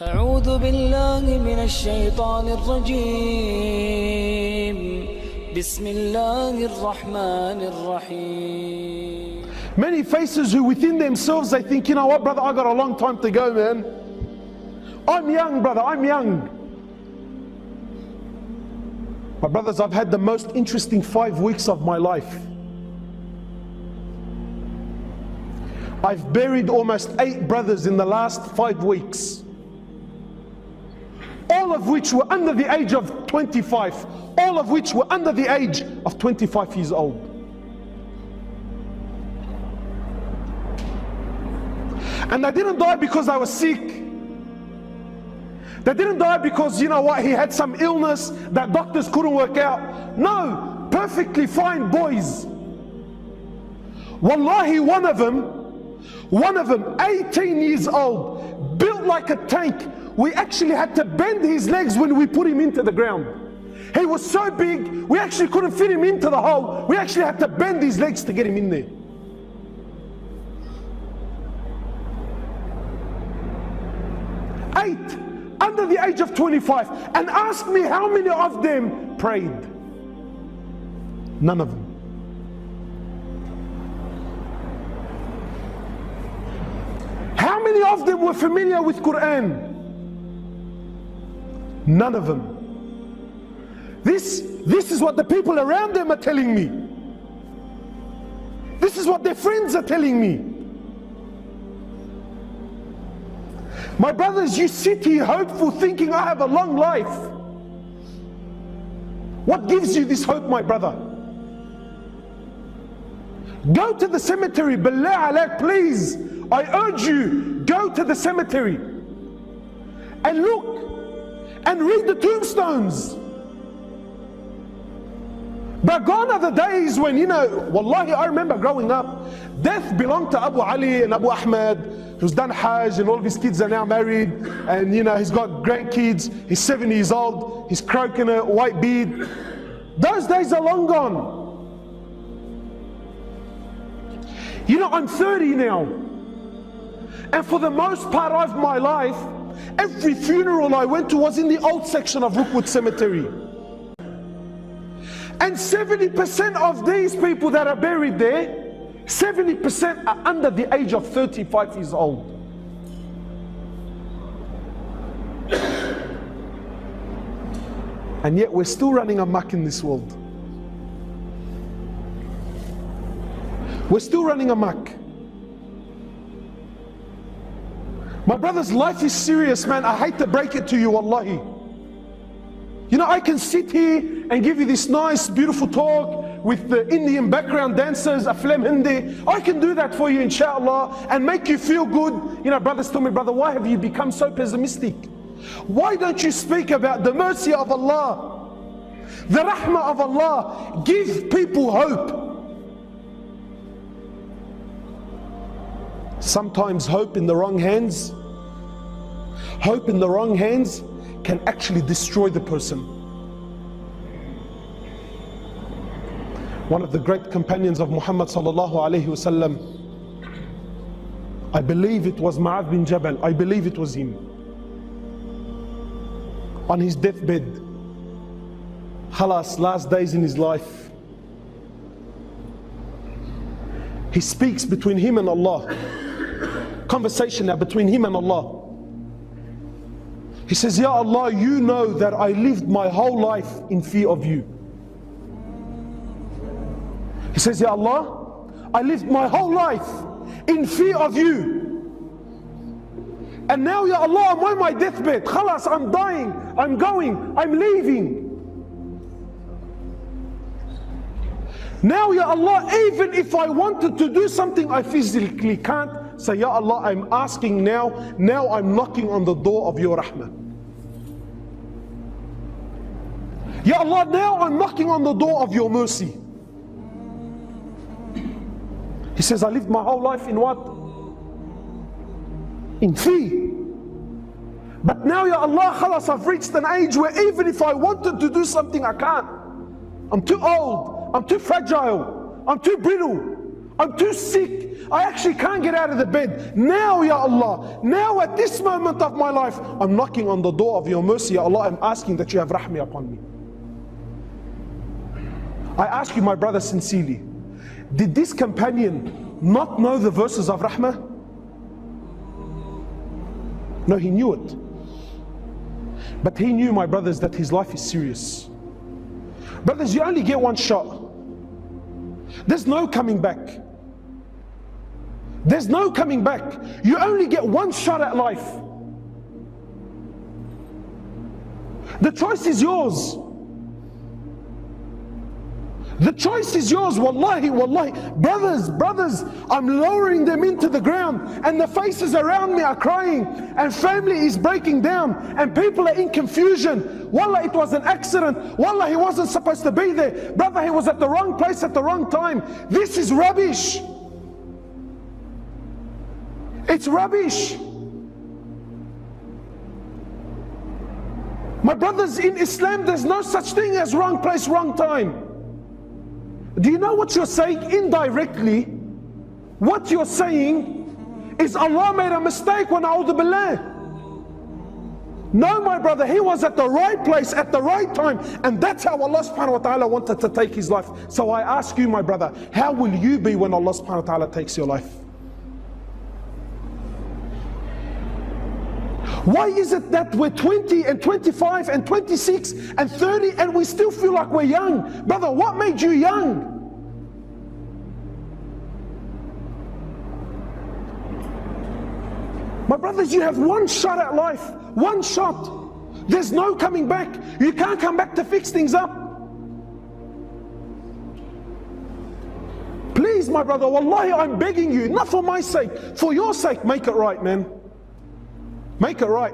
أعوذ بالله من الشيطان الرجيم بسم الله الرحمن الرحيم. Many faces who within themselves they think, you know what, brother, I got a long time to go, man. I'm young, brother, I'm young. My brothers, I've had the most interesting 5 weeks of my life. I've buried almost 8 brothers in the last 5 weeks. All of which were under the age of 25. All of which were under the age of 25 years old. And they didn't die because they were sick. They didn't die because, you know what, he had some illness that doctors couldn't work out. No, perfectly fine boys. Wallahi, one of them, 18 years old, built like a tank. We actually had to bend his legs when we put him into the ground. He was so big, we actually couldn't fit him into the hole. We actually had to bend his legs to get him in there. Eight, under the age of 25. And ask me how many of them prayed. None of them. How many of them were familiar with Quran? None of them. This is what the people around them are telling me. This is what their friends are telling me. My brothers, you sit here hopeful thinking I have a long life. What gives you this hope, my brother? Go to the cemetery, billah alaik, please. I urge you, go to the cemetery and look and read the tombstones. But gone are the days when, you know, wallahi, I remember growing up, death belonged to Abu Ali and Abu Ahmed, who's done Hajj, and all of his kids are now married, and you know, he's got grandkids, he's 70 years old, he's croaking a white beard. Those days are long gone. You know, I'm 30 now, and for the most part of my life, every funeral I went to was in the old section of Rookwood Cemetery. And 70% of these people that are buried there, 70% are under the age of 35 years old. And yet we're still running amok in this world. We're still running amok. My brothers, life is serious, man. I hate to break it to you, wallahi. You know, I can sit here and give you this nice, beautiful talk with the Indian background dancers, Aflam Hindi. I can do that for you, inshallah, and make you feel good. You know, brothers tell me, brother, why have you become so pessimistic? Why don't you speak about the mercy of Allah, the rahmah of Allah? Give people hope. Sometimes hope in the wrong hands, can actually destroy the person. One of the great companions of Muhammad sallallahu alaihi wasallam, I believe it was Mu'adh bin Jabal, I believe it was him, on his deathbed, khalas, last days in his life, he speaks between him and Allah, conversation now between him and Allah. He says, Ya Allah, you know that I lived my whole life in fear of you. He says, Ya Allah, I lived my whole life in fear of you. And now, Ya Allah, I'm on my deathbed. Khalas, I'm dying, I'm going, I'm leaving. Now, Ya Allah, even if I wanted to do something I physically can't, say, Ya Allah, I'm asking now I'm knocking on the door of your rahmah. Ya Allah, now I'm knocking on the door of your mercy. He says, I lived my whole life in what? In fear. But now, Ya Allah, khalas, I've reached an age where even if I wanted to do something, I can't. I'm too old, I'm too fragile, I'm too brittle. I'm too sick. I actually can't get out of the bed. Now, Ya Allah, now at this moment of my life, I'm knocking on the door of your mercy, Ya Allah. I'm asking that you have rahmah upon me. I ask you, my brother, sincerely, did this companion not know the verses of rahmah? No, he knew it. But he knew, my brothers, that his life is serious. Brothers, you only get one shot. There's no coming back. There's no coming back. You only get one shot at life. The choice is yours. The choice is yours, wallahi, wallahi. Brothers, I'm lowering them into the ground, and the faces around me are crying, and family is breaking down, and people are in confusion. Wallah, it was an accident. Wallah, he wasn't supposed to be there. Brother, he was at the wrong place at the wrong time. This is rubbish. It's rubbish. My brothers, in Islam, there's no such thing as wrong place, wrong time. Do you know what you're saying indirectly? What you're saying is Allah made a mistake when a'udhu billah. No, my brother, he was at the right place at the right time, and that's how Allah subhanahu wa ta'ala wanted to take his life. So I ask you, my brother, how will you be when Allah subhanahu wa ta'ala takes your life? Why is it that we're 20 and 25 and 26 and 30 and we still feel like we're young? Brother, what made you young? My brothers, you have one shot at life. One shot. There's no coming back. You can't come back to fix things up. Please, my brother, wallahi, I'm begging you, not for my sake, for your sake, make it right, man. Make it right.